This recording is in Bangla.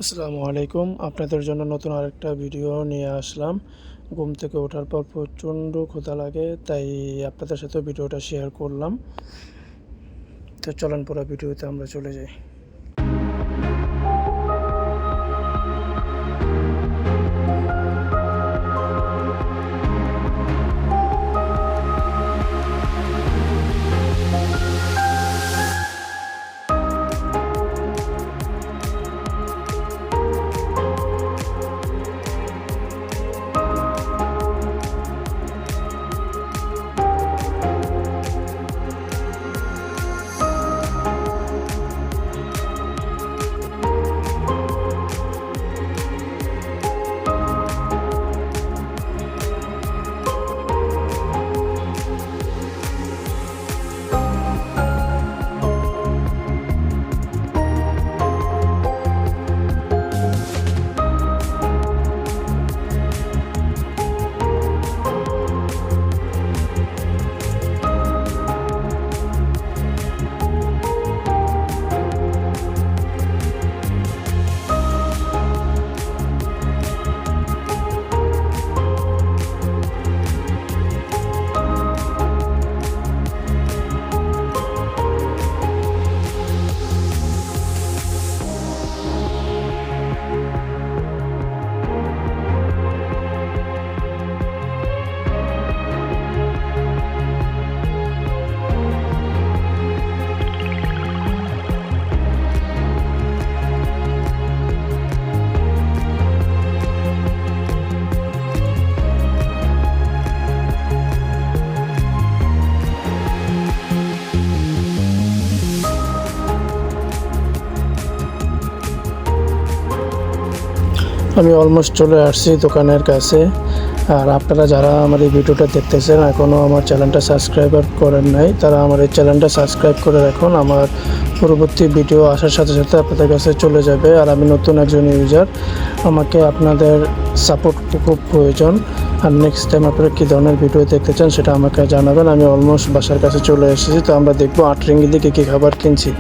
আসসালামু আলাইকুম। আপনাদের জন্য নতুন আরেকটা ভিডিও নিয়ে আসলাম। ঘুম থেকে ওঠার পর প্রচণ্ড ক্ষুধা লাগে, তাই আপনাদের সাথে ভিডিওটা শেয়ার করলাম। তো চলেন পুরো ভিডিওতে আমরা চলে যাই। আমি অলমোস্ট চলে আসছি দোকানের কাছে। আর আপনারা যারা আমার এই ভিডিওটা দেখতেছেন এখনও আমার চ্যানেলটা সাবস্ক্রাইব করেন নাই, তারা আমার এই চ্যানেলটা সাবস্ক্রাইব করে রাখুন। আমার পরবর্তী ভিডিও আসার সাথে সাথে আপনাদের কাছে চলে যাবে। আর আমি নতুন একজন ইউজার, আমাকে আপনাদের সাপোর্ট খুব প্রয়োজন। আর নেক্সট টাইম আপনারা কী ধরনের ভিডিও দেখতে চান সেটা আমাকে জানাবেন। আমি অলমোস্ট বাসার কাছে চলে এসেছি। তো আমরা দেখবো 8 রিঙ্গিতে কী কী খাবার কিনছি।